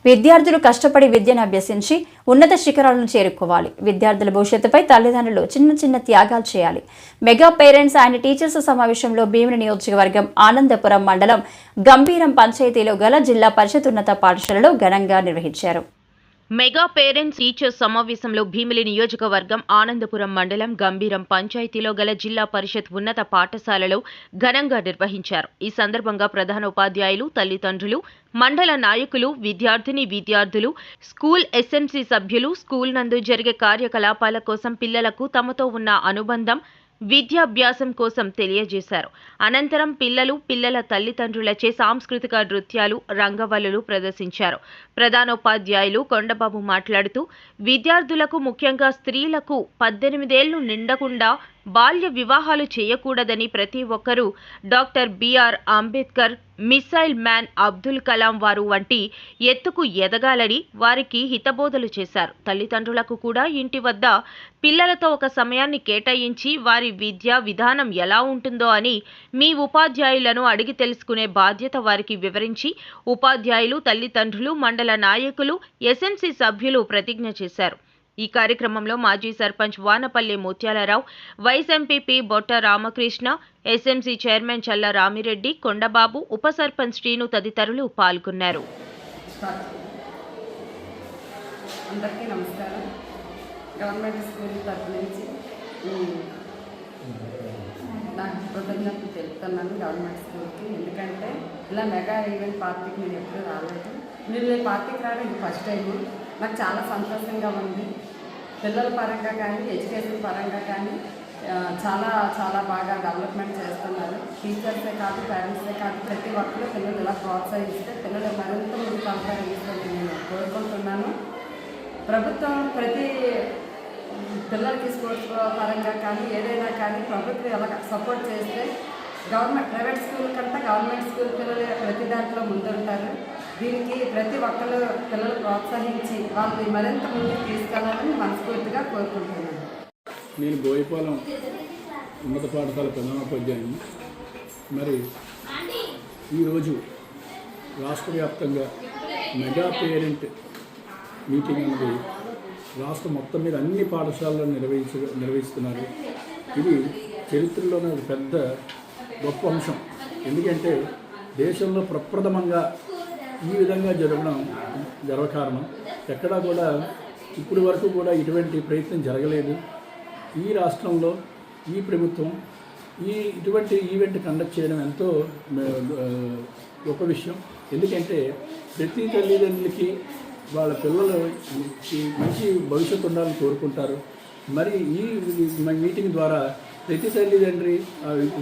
విద్యార్థులు కష్టపడి విద్యను అభ్యసించి ఉన్నత శిఖరాలను చేరుకోవాలి. విద్యార్థుల భవిష్యత్తుపై తల్లిదండ్రులు చిన్న చిన్న త్యాగాలు చేయాలి. మెగా పేరెంట్స్ అండ్ టీచర్స్ సమావేశంలో భీమిని నియోజకవర్గం ఆనందపురం మండలం గంభీరం పంచాయతీలో గల జిల్లా పరిషత్ ఉన్నత పాఠశాలలో ఘనంగా నిర్వహించారు. మెగా పేరెంట్స్ టీచర్స్ సమావేశంలో భీమిలి నియోజకవర్గం ఆనందపురం మండలం గంభీరం పంచాయతీలో గల జిల్లా పరిషత్ ఉన్నత పాఠశాలలో ఘనంగా నిర్వహించారు. ఈ సందర్భంగా ప్రధానోపాధ్యాయులు, తల్లిదండ్రులు, మండల నాయకులు, విద్యార్థులు, స్కూల్ ఎస్ఎంసీ సభ్యులు స్కూల్ నందు జరిగే కార్యకలాపాల కోసం పిల్లలకు తమతో ఉన్న అనుబంధం, విద్యాభ్యాసం కోసం తెలియజేశారు. అనంతరం పిల్లల తల్లిదండ్రులచే సాంస్కృతిక నృత్యాలు, రంగవల్లులు ప్రదర్శించారు. ప్రధానోపాధ్యాయులు కొండబాబు మాట్లాడుతూ విద్యార్థులకు, ముఖ్యంగా స్త్రీలకు 18 ఏళ్లు నిండకుండా బాల్య వివాహాలు చేయకూడదని, ప్రతి ఒక్కరూ doctor BR Ambedkar, missile man Abdul Kalam వారు వంటి ఎత్తుకు ఎదగాలని వారికి హితబోధలు చేశారు. తల్లిదండ్రులకు కూడా ఇంటి వద్ద పిల్లలతో ఒక సమయాన్ని కేటాయించి వారి విద్యా విధానం ఎలా ఉంటుందో అని మీ ఉపాధ్యాయులను అడిగి తెలుసుకునే బాధ్యత వారికి వివరించి ఉపాధ్యాయులు, తల్లిదండ్రులు, మండల నాయకులు, ఎస్ఎంసీ సభ్యులు ప్రతిజ్ఞ చేశారు. ఈ కార్యక్రమంలో మాజీ sarpanch Vanapalli Mutyalarao, vice MPP Botta Ramakrishna, SMC chairman Challa Ramireddy, Kondababu, ఉప సర్పంచ్ శ్రీను తదితరులు పాల్గొన్నారు. అందరికీ నమస్కారం. గవర్నమెంట్ స్కూల్ తరఫు నుంచి నాకు కృతజ్ఞతలు తెలుపుతున్నాను గవర్నమెంట్ స్కూల్కి. ఎందుకంటే ఇలా మెగా ఈవెంట్ పార్టీకి నేను ఎప్పుడూ రాలేదు. మీరు ఈ పార్టీకి రావడం ఇది ఫస్ట్ టైము. నాకు చాలా సంతోషంగా ఉంది. పిల్లల పరంగా కానీ, ఎడ్యుకేషన్ పరంగా కానీ చాలా బాగా డెవలప్మెంట్ చేస్తున్నారు. టీచర్సే కాదు, పేరెంట్సే కాదు, ప్రతి ఒక్కరు పిల్లలు ఇలా ప్రోత్సహిస్తే పిల్లలు మరింత ముందుకు కొనసాగిస్తుందని నేను కోరుకుంటున్నాను. ప్రభుత్వం ప్రతి పిల్లలకి స్పోర్ట్స్ పరంగా కానీ ఏదైనా కానీ ప్రభుత్వం ఎలా సపోర్ట్ చేస్తే ప్రైవేట్ స్కూల్ కంటే గవర్నమెంట్ స్కూల్ పిల్లలు ప్రతి దాంట్లో ముందుంటారు. దీనికి ప్రతి ఒక్కరు పిల్లలు ప్రోత్సహించి వాళ్ళని మరింత ముందుకు తీసుకెళ్లాలని మనస్ఫూర్తిగా కోరుకుంటున్నాను. నేను బోయపాలెం ఉన్నత పాఠశాల ప్రధానోపాధ్యాయుని. మరి ఈరోజు రాష్ట్ర వ్యాప్తంగా మెగా పేరెంట్ మీటింగ్ అనేది రాష్ట్రం మొత్తం మీద అన్ని పాఠశాలలో నిర్వహిస్తున్నారు. ఇది చరిత్రలోనే ఒక పెద్ద గొప్ప అంశం. ఎందుకంటే దేశంలో ప్రప్రథమంగా ఈ విధంగా జరగకారణం ఎక్కడా కూడా ఇప్పటి వరకు కూడా ఇటువంటి ప్రయత్నం జరగలేదు. ఈ రాష్ట్రంలో ఈ ప్రభుత్వం ఇటువంటి ఈవెంట్ కండక్ట్ చేయడం ఎంతో గొప్ప విషయం. ఎందుకంటే ప్రతి తల్లిదండ్రులకి వాళ్ళ పిల్లలు మంచి భవిష్యత్తు ఉండాలని కోరుకుంటారు. మరి ఈ మీటింగ్ ద్వారా ప్రతి తల్లిదండ్రి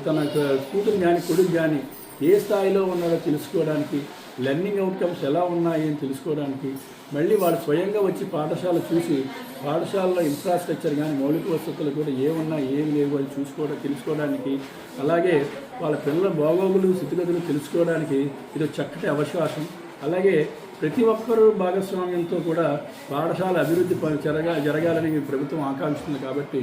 తన కూతురు కానీ, కొడుకు కానీ ఏ స్థాయిలో ఉన్నాడో తెలుసుకోవడానికి, లెర్నింగ్ అవుట్కమ్స్ ఎలా ఉన్నాయి అని తెలుసుకోవడానికి, మళ్ళీ వాళ్ళు స్వయంగా వచ్చి పాఠశాల చూసి పాఠశాలలో ఇన్ఫ్రాస్ట్రక్చర్ కానీ, మౌలిక వసతులు కూడా ఏమున్నా ఏమి లేవు అని తెలుసుకోవడానికి, అలాగే వాళ్ళ పిల్లల బాగోగులు, స్థితిగతులు తెలుసుకోవడానికి ఇది చక్కటి అవకాశం. అలాగే ప్రతి ఒక్కరూ భాగస్వామ్యంతో కూడా పాఠశాల అభివృద్ధి జరగాలని ప్రభుత్వం ఆకాంక్షిస్తుంది. కాబట్టి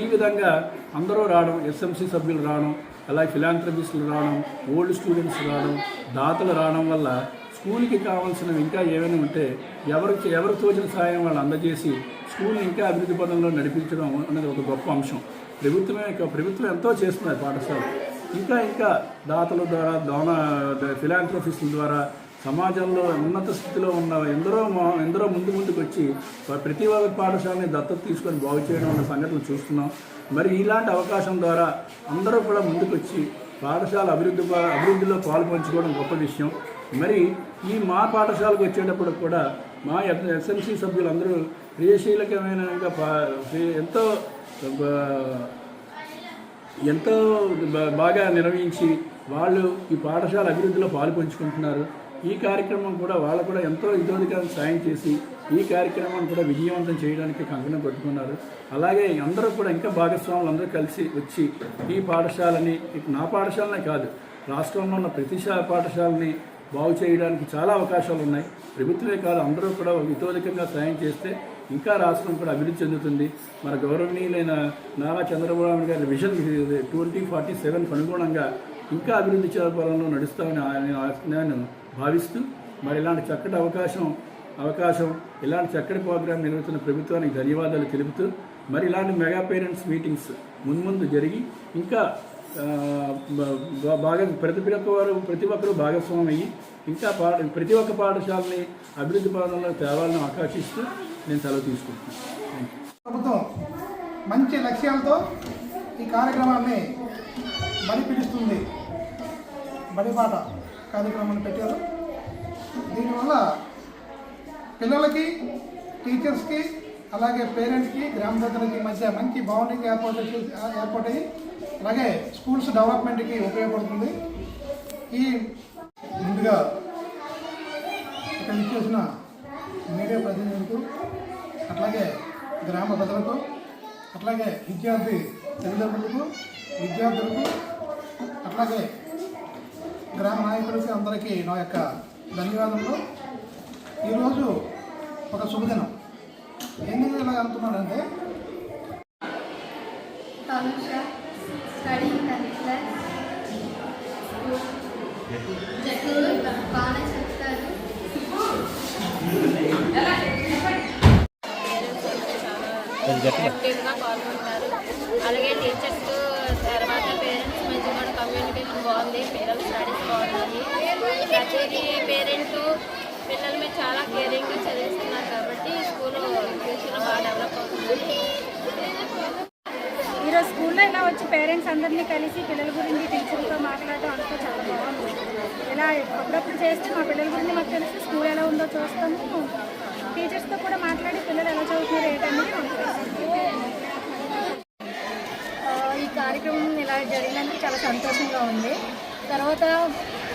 ఈ విధంగా అందరూ రావడం, ఎస్ఎంసీ సభ్యులు రావడం, అలాగే ఫిలాంథ్రపిస్టులు రావడం, ఓల్డ్ స్టూడెంట్స్ రావడం, దాతలు రావడం వల్ల స్కూల్కి కావాల్సినవి ఇంకా ఏమైనా ఉంటే ఎవరు తోచిన సాయం వాళ్ళు అందజేసి స్కూల్ని ఇంకా అభివృద్ధి పదంలో నడిపించడం అనేది ఒక గొప్ప అంశం. ప్రభుత్వం ఎంతో చేస్తున్నారు పాఠశాల. ఇంకా దాతల ద్వారా, ఫిలాంథ్రపిస్టుల ద్వారా సమాజంలో ఉన్నత స్థితిలో ఉన్న ఎందరో ముందుకు వచ్చి ప్రతి ఒక్క పాఠశాలని దత్తత తీసుకొని బాగు చేయడం అన్న సంగతులు చూస్తున్నాం. మరి ఇలాంటి అవకాశం ద్వారా అందరూ కూడా ముందుకు వచ్చి పాఠశాల అభివృద్ధిలో పాల్పంచుకోవడం గొప్ప విషయం. మరి మా పాఠశాలకు వచ్చేటప్పుడు కూడా మా ఎస్ఎంసీ సభ్యులందరూ క్రియాశీలకమైన ఎంతో బాగా నిర్వహించి వాళ్ళు ఈ పాఠశాల అభివృద్ధిలో పాల్పంచుకుంటున్నారు. ఈ కార్యక్రమం కూడా వాళ్ళు కూడా ఎంతో ఇతోదిగా సాయం చేసి ఈ కార్యక్రమాన్ని కూడా విజయవంతం చేయడానికి కంకణం పెట్టుకున్నారు. అలాగే అందరూ కూడా ఇంకా భాగస్వాములు అందరూ కలిసి వచ్చి ఈ పాఠశాలని, నా పాఠశాలనే కాదు రాష్ట్రంలో ఉన్న ప్రతి పాఠశాలని బాగు చేయడానికి చాలా అవకాశాలు ఉన్నాయి. ప్రభుత్వమే కాదు అందరూ కూడా ఇతోదికంగా సాయం చేస్తే ఇంకా రాష్ట్రం కూడా అభివృద్ధి చెందుతుంది. మన గౌరవనీయులైన నారా చంద్రబాబు నాయుడు గారి విజన్ 2047 అనుగుణంగా ఇంకా అభివృద్ధి చేయాలని నడుస్తామని నేను భావిస్తూ మరి ఇలాంటి చక్కటి అవకాశం ఇలాంటి చక్కటి ప్రోగ్రాం నిర్వహిస్తున్న ప్రభుత్వానికి ధన్యవాదాలు తెలుపుతూ మరి ఇలాంటి మెగా పేరెంట్స్ మీటింగ్స్ ముందు జరిగి ఇంకా బాగా ప్రతి ఒక్కరూ భాగస్వామ్యం అయ్యి ఇంకా ప్రతి ఒక్క పాఠశాలని అభివృద్ధి పదంలో తేవాలని ఆకాంక్షిస్తూ నేను సెలవు తీసుకుంటున్నాను. ప్రభుత్వం మంచి లక్ష్యాలతో ఈ కార్యక్రమాన్ని బడి పిలుస్తుంది బడిపాట కార్యక్రమాన్ని పెట్టారు. దీనివల్ల పిల్లలకి, టీచర్స్కి, అలాగే పేరెంట్స్కి, గ్రామ పెద్దలకి మధ్య మంచి బాండింగ్ ఏర్పడి అలాగే స్కూల్స్ డెవలప్మెంట్కి ఉపయోగపడుతుంది. ఈ ముందుగా ఇక్కడ ఇచ్చేసిన మీడియా ప్రతినిధులకు, అట్లాగే గ్రామ ప్రజలకు, అట్లాగే విద్యార్థి తల్లిదండ్రులకు, విద్యార్థులకు, అట్లాగే గ్రామ నాయకులకి అందరికీ నా యొక్క ధన్యవాదములు. ఈరోజు ఒక శుభదినం. ఎందుకు ఇలా అంటున్నానంటే బాగా చెప్తారు. యాక్టివ్గా పాల్గొంటారు. అలాగే టీచర్స్ తర్వాత పేరెంట్స్ మధ్య కూడా కమ్యూనికేషన్ బాగుంది. పిల్లలు స్టడీస్ బాగున్నాయి. ప్రతిదీ పేరెంట్స్ పిల్లల మీద చాలా కేరింగ్గా చదివిస్తున్నారు కాబట్టి స్కూల్ ఫ్యూచర్లో బాగా డెవలప్ అవుతుంది. ఈరోజు స్కూల్లో ఇలా వచ్చి పేరెంట్స్ అందరినీ కలిసి పిల్లల గురించి టీచర్లతో మాట్లాడటం అంతా చాలా బాగుంది. ఇలా అప్పుడప్పుడు చేస్తే మా పిల్లల గురించి మాకు తెలిసి స్కూల్ ఎలా ఉందో చూస్తాము. టీచర్స్తో కూడా మాట్లాడి పిల్లలు ఎలా చదువుతున్నారు ఏంటనేది మాకు తెలుస్తుంది. ఈ కార్యక్రమం ఇలా జరిగినందుకు చాలా సంతోషంగా ఉంది. తర్వాత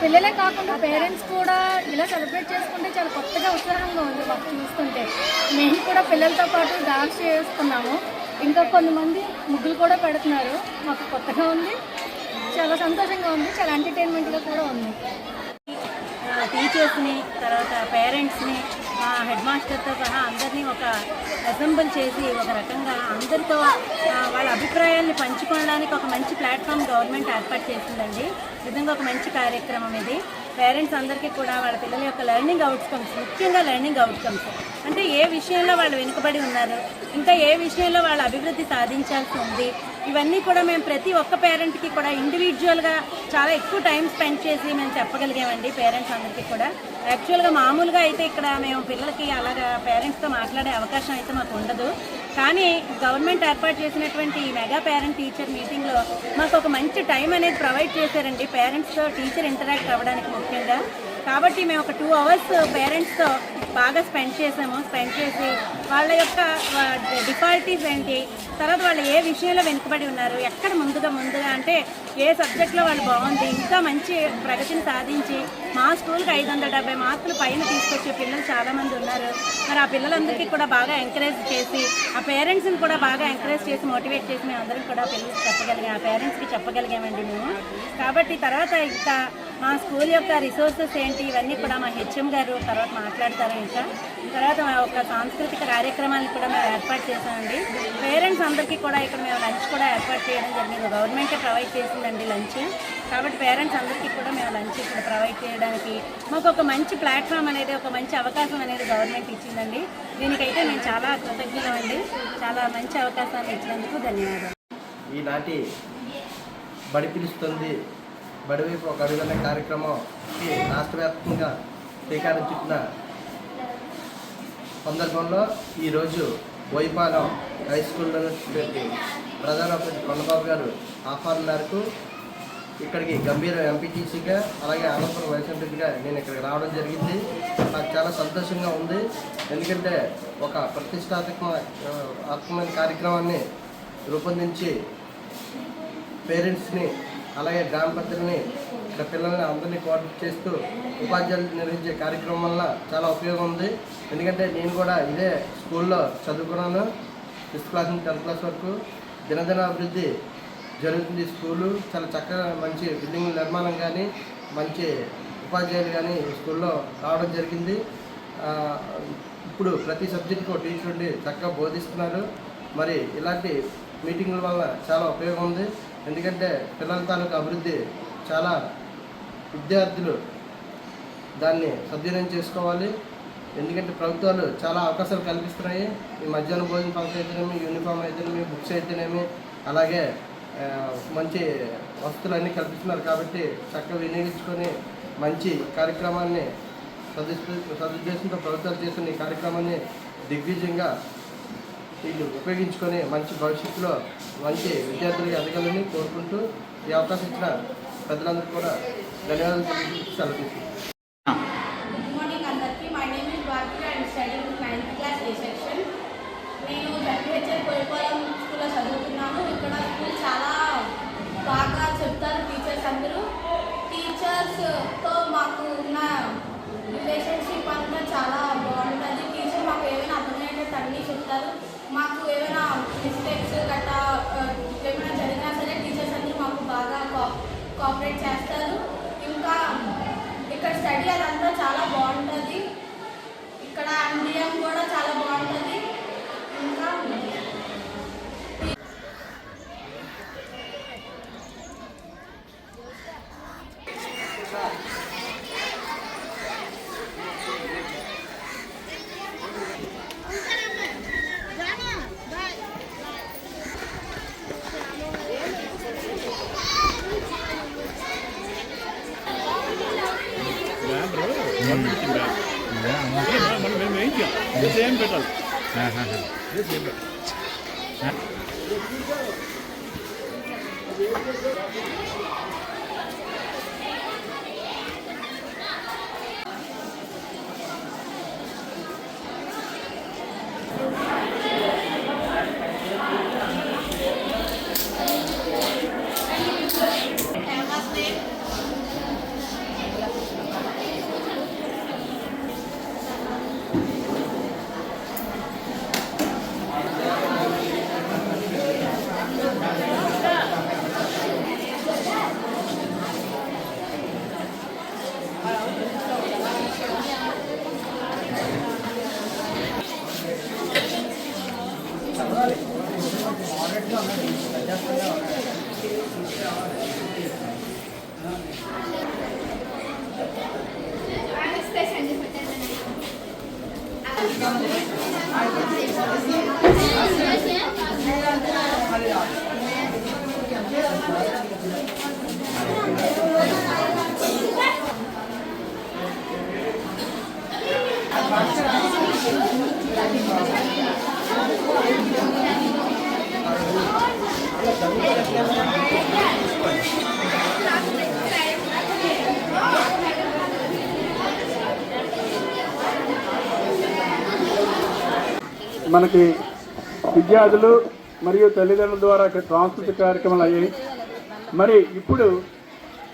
పిల్లలే కాకుండా పేరెంట్స్ కూడా ఇలా సెలబ్రేట్ చేసుకుంటే చాలా కొత్తగా ఉత్సాహంగా ఉంది మాకు చూస్తుంటే. మేము కూడా పిల్లలతో పాటు డాన్స్ చేస్తున్నాము. ఇంకా కొంతమంది ముగ్గులు కూడా పెడుతున్నారు. మాకు కొత్తగా ఉంది, చాలా సంతోషంగా ఉంది, చాలా ఎంటర్టైన్మెంట్గా కూడా ఉంది. టీచర్స్ని, తర్వాత పేరెంట్స్ని, హెడ్ మాస్టర్తో సహా అందరినీ ఒక అసెంబుల్ చేసి ఒక రకంగా అందరితో వాళ్ళ అభిప్రాయాల్ని పంచుకోవడానికి ఒక మంచి ప్లాట్ఫామ్ గవర్నమెంట్ ఏర్పాటు చేసిందండి. నిజంగా ఒక మంచి కార్యక్రమం ఇది. పేరెంట్స్ అందరికీ కూడా వాళ్ళ పిల్లల యొక్క లెర్నింగ్ అవుట్కమ్స్, ముఖ్యంగా లెర్నింగ్ అవుట్కమ్స్ అంటే ఏ విషయంలో వాళ్ళు వెనుకబడి ఉన్నారు, ఇంకా ఏ విషయంలో వాళ్ళు అభివృద్ధి సాధించాల్సి ఉంది, ఇవన్నీ కూడా మేము ప్రతి ఒక్క పేరెంట్కి కూడా ఇండివిజువల్గా చాలా ఎక్కువ టైం స్పెండ్ చేసి మేము చెప్పగలిగామండి. పేరెంట్స్ అందరికీ కూడా యాక్చువల్గా మామూలుగా అయితే ఇక్కడ మేము పిల్లలకి అలాగా పేరెంట్స్తో మాట్లాడే అవకాశం అయితే మాకు ఉండదు. కానీ గవర్నమెంట్ ఏర్పాటు చేసినటువంటి మెగా పేరెంట్ టీచర్ మీటింగ్లో మాకు ఒక మంచి టైం అనేది ప్రొవైడ్ చేశారండి పేరెంట్స్తో టీచర్ ఇంటరాక్ట్ అవ్వడానికి ముఖ్యంగా. కాబట్టి మేము ఒక 2 hours పేరెంట్స్తో బాగా స్పెండ్ చేసి వాళ్ళ యొక్క డిఫాల్టీస్ ఏంటి, తర్వాత వాళ్ళు ఏ విషయంలో వెనుకబడి ఉన్నారు, ఎక్కడ ముందుగా అంటే ఏ సబ్జెక్ట్లో వాళ్ళు బాగుంది, ఇంకా మంచి ప్రగతిని సాధించి మా స్కూల్కి 570 మార్కులు పైన తీసుకొచ్చే పిల్లలు చాలామంది ఉన్నారు. మరి ఆ పిల్లలందరికీ కూడా బాగా ఎంకరేజ్ చేసి ఆ పేరెంట్స్ని కూడా బాగా ఎంకరేజ్ చేసి మోటివేట్ చేసి మేము అందరం కూడా పిల్లలకి ఆ పేరెంట్స్కి చెప్పగలిగామండి మేము. కాబట్టి తర్వాత ఇంకా మా స్కూల్ యొక్క రిసోర్సెస్ ఏంటి ఇవన్నీ కూడా మా హెచ్ఎం గారు తర్వాత మాట్లాడతారు. ఇంకా తర్వాత ఒక సాంస్కృతిక కార్యక్రమాన్ని కూడా మేము ఏర్పాటు చేసామండి. పేరెంట్స్ అందరికీ కూడా ఇక్కడ మేము లంచ్ కూడా ఏర్పాటు చేయడం జరిగింది. గవర్నమెంటే ప్రొవైడ్ చేసిందండి లంచ్. కాబట్టి పేరెంట్స్ అందరికీ కూడా మేము లంచ్ ఇక్కడ ప్రొవైడ్ చేయడానికి మాకు ఒక మంచి ప్లాట్ఫామ్ అనేది, ఒక మంచి అవకాశం అనేది గవర్నమెంట్ ఇచ్చిందండి. దీనికైతే మేము చాలా కృతజ్ఞతమండి. చాలా మంచి అవకాశాన్ని ఇచ్చినందుకు ధన్యవాదాలు. ఈనాటి బడి పిలుస్తుంది బడివైపు ఒక అడుగుల కార్యక్రమంకి రాష్ట్ర వ్యాప్తంగా శ్రీకారం చుట్టిన సందర్భంలో ఈరోజు బోయిపాలెం హై స్కూల్లో ప్రధానోపాధ్యాయులు కొండబాబు గారు ఆహ్వానం మేరకు ఇక్కడికి గంభీరం ఎంపీటీసీగా అలాగే ఆనందపురం వైస్ ఎంపీగా నేను ఇక్కడికి రావడం జరిగింది. నాకు చాలా సంతోషంగా ఉంది. ఎందుకంటే ఒక ప్రతిష్టాత్మకమైన కార్యక్రమాన్ని రూపొందించి పేరెంట్స్ని అలాగే గ్రామ పెద్దల్ని ఇక్కడ పిల్లల్ని అందరినీ కోఆర్డినేట్ చేస్తూ ఉపాధ్యాయులు నిర్వహించే కార్యక్రమం వల్ల చాలా ఉపయోగం ఉంది. ఎందుకంటే నేను కూడా ఇదే స్కూల్లో చదువుకున్నాను. 5th క్లాస్ నుంచి 10th క్లాస్ వరకు దినదిన అభివృద్ధి జరుగుతుంది. స్కూలు చాలా చక్కగా మంచి బిల్డింగ్ నిర్మాణం కానీ మంచి ఉపాధ్యాయులు కానీ స్కూల్లో రావడం జరిగింది. ఇప్పుడు ప్రతి సబ్జెక్టుకు టీచర్ ఉండి చక్కగా బోధిస్తున్నారు. మరి ఇలాంటి మీటింగుల వల్ల చాలా ఉపయోగం ఉంది. ఎందుకంటే పిల్లల తాలూకు అభివృద్ధి చాలా విద్యార్థులు దాన్ని సద్వినియోగం చేసుకోవాలి. ఎందుకంటే ప్రభుత్వాలు చాలా అవకాశాలు కల్పిస్తున్నాయి. ఈ మధ్యాహ్న భోజన పథకం అయితేనేమి, యూనిఫామ్ అయితేనేమి, బుక్స్ అయితేనేమి, అలాగే మంచి వస్తువులు అన్నీ కల్పిస్తున్నారు. కాబట్టి చక్కగా వినియోగించుకొని మంచి కార్యక్రమాన్ని సదుద్దేశంతో ప్రభుత్వాలు చేస్తున్న ఈ కార్యక్రమాన్ని దిగ్విజయంగా వీళ్ళు ఉపయోగించుకొని మంచి భవిష్యత్తులో మంచి విద్యార్థులుగా ఎదగాలని కోరుకుంటూ ఈ అవకాశం ఇచ్చిన పెద్దలందరూ కూడా ధన్యవాదాలు సెలవు తీసుకుంటాం. గుడ్ మార్నింగ్ అందరికీ. My name is Bharathi and studying 9th class A section. నేను జడ్పిహెచ్ఎల్ కోయిపాలెం స్కూల్లో చదువుతున్నాను. ఇక్కడ స్కూల్ చాలా బాగా చెప్తారు టీచర్స్ అందరూ. టీచర్స్తో మాకు ఉన్న రిలేషన్షిప్ అంతా చాలా బాగుంటుంది. టీచర్ మాకు ఏమైనా అర్థమయ్యేటట్టు అన్నీ చెప్తారు. మాకు ఏమైనా మిస్టేక్స్ గట్టా ఏమైనా జరిగినా సరే టీచర్స్ అందరూ మాకు బాగా కోఆపరేట్ చేస్తారు. ఇంకా ఇక్కడ స్టడీ అదంతా చాలా బాగుంటుంది. ఇక్కడ అండియం కూడా చాలా బాగుంటుంది. ఇంకా మనం ఏం చేయాలి? ఏం పెట్టాలి? మనకి విద్యార్థులు మరియు తల్లిదండ్రుల ద్వారా సాంస్కృతిక కార్యక్రమాలు అయ్యాయి. మరి ఇప్పుడు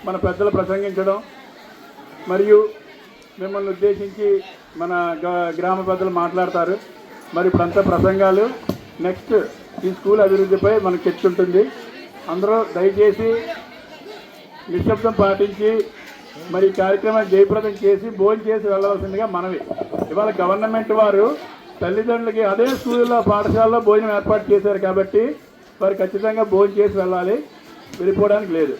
మన పెద్దలు ప్రసంగించడం మరియు మిమ్మల్ని ఉద్దేశించి మన గ్రామ పెద్దలు మాట్లాడతారు. మరి ఇప్పుడంతా ప్రసంగాలు. నెక్స్ట్ ఈ స్కూల్ అభివృద్ధిపై మనకు చర్చ ఉంటుంది. అందరూ దయచేసి నిశ్శబ్దం పాటించి మరి కార్యక్రమాన్ని జయప్రదం చేసి భోజనం చేసి వెళ్ళవలసిందిగా మనవి. ఇవాళ గవర్నమెంట్ వారు తల్లిదండ్రులకి అదే స్కూల్లో పాఠశాలలో భోజనం ఏర్పాటు చేశారు కాబట్టి వారు ఖచ్చితంగా భోజనం చేసి వెళ్ళాలి, వెళ్ళిపోవడానికి లేదు.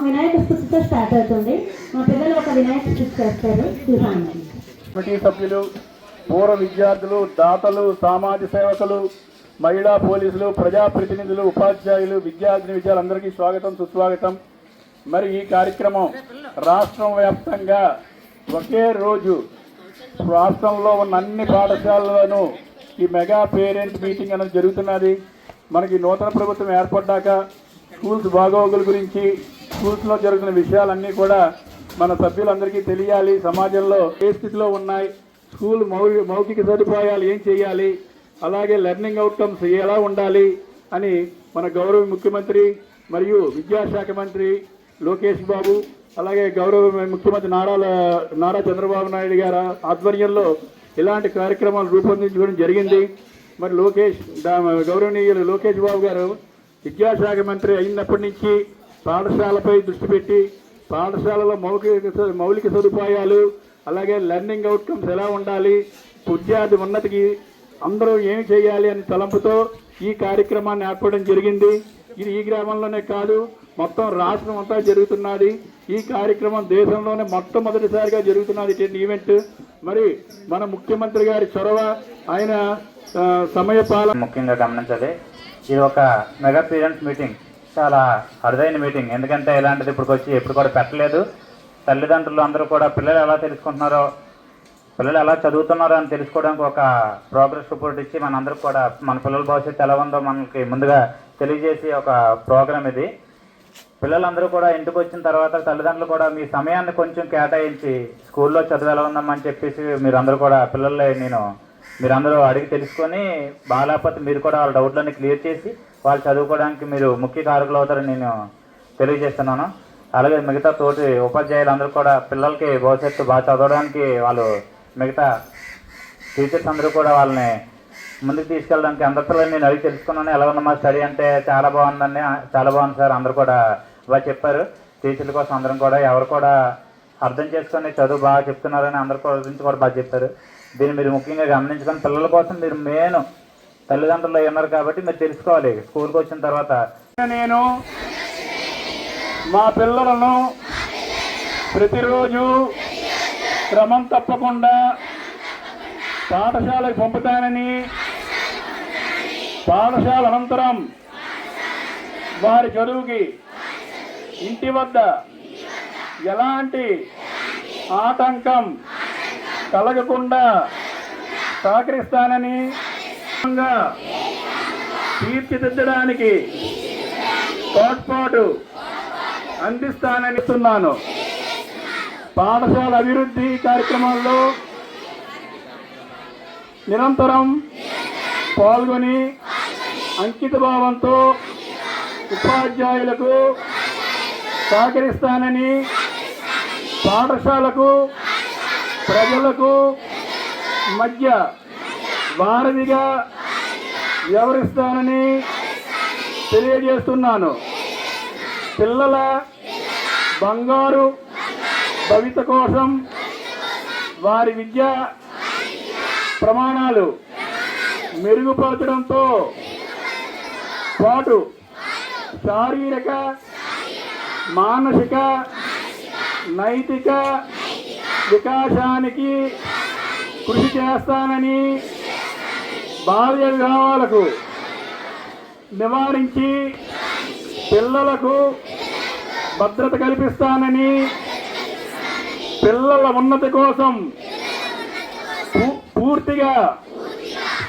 వినాయక స్థుతితో స్టార్ట్ అవుతుంది. మా పిల్లలు ఒక వినాయక స్థుతి చేస్తారు. కమిటీ సభ్యులు, పూర్వ విద్యార్థులు, దాతలు, సామాజిక సేవకులు, మహిళా పోలీసులు, ప్రజాప్రతినిధులు, ఉపాధ్యాయులు, విద్యార్థులందరికీ స్వాగతం, సుస్వాగతం. మరి ఈ కార్యక్రమం రాష్ట్రం వ్యాప్తంగా ఒకే రోజు రాష్ట్రంలో ఉన్న అన్ని పాఠశాలలోనూ ఈ మెగా పేరెంట్ మీటింగ్ అనేది జరుగుతున్నది. మనకి నూతన ప్రభుత్వం ఏర్పడ్డాక స్కూల్స్ బాగోగుల గురించి, స్కూల్స్లో జరుగుతున్న విషయాలన్నీ కూడా మన సభ్యులందరికీ తెలియాలి. సమాజంలో ఏ స్థితిలో ఉన్నాయి, స్కూల్ మౌలిక సదుపాయాలు ఏం చేయాలి, అలాగే లెర్నింగ్ అవుట్కమ్స్ ఎలా ఉండాలి అని మన గౌరవ ముఖ్యమంత్రి మరియు విద్యాశాఖ మంత్రి లోకేష్ బాబు, అలాగే గౌరవ ముఖ్యమంత్రి నారా చంద్రబాబు నాయుడు గారి ఆధ్వర్యంలో ఇలాంటి కార్యక్రమాలు రూపొందించుకోవడం జరిగింది. మరి గౌరవనీయులు లోకేష్ బాబు గారు విద్యాశాఖ మంత్రి అయినప్పటి నుంచి పాఠశాలపై దృష్టి పెట్టి పాఠశాలలో మౌలిక సదుపాయాలు, అలాగే లెర్నింగ్ అవుట్కమ్స్ ఎలా ఉండాలి, విద్యార్థి ఉన్నతికి అందరూ ఏమి చేయాలి అని తలంపుతో ఈ కార్యక్రమాన్ని ఏర్పడడం జరిగింది. ఇది ఈ గ్రామంలోనే కాదు, మొత్తం రాష్ట్రం అంతా జరుగుతున్నది. ఈ కార్యక్రమం దేశంలోనే మొట్టమొదటిసారిగా జరుగుతున్నది ఇటువంటి ఈవెంట్. మరి మన ముఖ్యమంత్రి గారి చొరవ, ఆయన సమయపాలన ముఖ్యంగా గమనించాలి. ఇది ఒక మెగా పేరెంట్స్ మీటింగ్, చాలా అరుదైన మీటింగ్. ఎందుకంటే ఇలాంటిది ఎప్పుడు కూడా పెట్టలేదు. తల్లిదండ్రులు అందరూ కూడా పిల్లలు ఎలా తెలుసుకుంటున్నారో, పిల్లలు ఎలా చదువుతున్నారో అని తెలుసుకోవడానికి ఒక ప్రోగ్రెస్ రిపోర్ట్ ఇచ్చి మనందరూ కూడా మన పిల్లల భవిష్యత్తు ఎలా ఉందో మనకి ముందుగా తెలియజేసి ఒక ప్రోగ్రామ్ ఇది. పిల్లలందరూ కూడా ఇంటికి వచ్చిన తర్వాత తల్లిదండ్రులు కూడా మీ సమయాన్ని కొంచెం కేటాయించి స్కూల్లో చదువు ఎలా ఉందామని చెప్పేసి మీరందరూ కూడా పిల్లల్ని మీరందరూ అడిగి తెలుసుకొని బాగాలేకపోతే మీరు కూడా వాళ్ళ డౌట్లన్నీ క్లియర్ చేసి వాళ్ళు చదువుకోవడానికి మీరు ముఖ్య కారకులు అవుతారని నేను తెలియజేస్తున్నాను. అలాగే మిగతా తోటి ఉపాధ్యాయులందరూ కూడా పిల్లలకి భవిష్యత్తు బాగా చదవడానికి వాళ్ళు మిగతా టీచర్స్ అందరూ కూడా వాళ్ళని ముందుకు తీసుకెళ్ళడానికి అందరి పిల్లలు నేను అడిగి తెలుసుకున్నాను. ఎలా ఉందమ్మా స్టడీ అంటే చాలా బాగుందండి, చాలా బాగుంది సార్, అందరూ కూడా బాగా చెప్పారు. టీచర్ల కోసం అందరం కూడా ఎవరు కూడా అర్థం చేసుకొని చదువు బాగా చెప్తున్నారని అందరి గురించి కూడా బాగా చెప్పారు. దీన్ని మీరు ముఖ్యంగా గమనించుకొని పిల్లల కోసం మీరు మెయిన్ తల్లిదండ్రులు ఉన్నారు కాబట్టి మీరు తెలుసుకోవాలి. స్కూల్కి వచ్చిన తర్వాత నేను మా పిల్లలను ప్రతిరోజు క్రమం తప్పకుండా పాఠశాలకు పంపుతానని, పాఠశాల అనంతరం వారి చదువుకి ఇంటి వద్ద ఎలాంటి ఆటంకం కలగకుండా సహకరిస్తానని, తీర్చిదిద్దడానికి తోడ్పాటు అందిస్తానని ఇస్తున్నాను. పాఠశాల అభివృద్ధి కార్యక్రమాల్లో నిరంతరం పాల్గొని అంకిత భావంతో ఉపాధ్యాయులకు సహకరిస్తానని, పాఠశాలకు ప్రజలకు మధ్య వారధిగా వ్యవహరిస్తానని తెలియజేస్తున్నాను. పిల్లల బంగారు భవిత కోసం వారి విద్యా ప్రమాణాలు మెరుగుపరచడంతో పాటు శారీరక, మానసిక, నైతిక వికాసానికి కృషి చేస్తానని, బాల్య వివాహాలకు నివారించి పిల్లలకు భద్రత కల్పిస్తానని, పిల్లల ఉన్నతి కోసం పూర్తిగా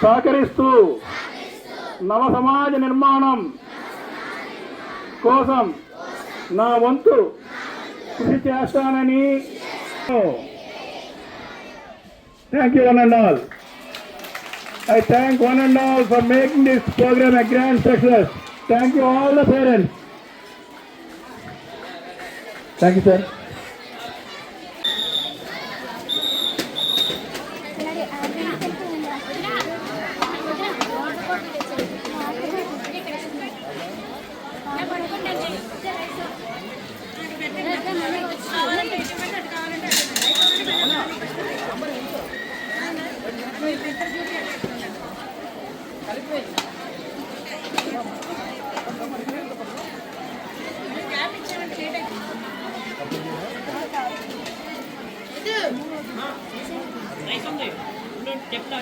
సహకరిస్తూ నవ సమాజ నిర్మాణం కోసం నా వంతు కృషి చేస్తానని. Thank you one and all. I thank one and all for making this program a grand success. Thank you all the parents. Thank you, sir. చెప్తా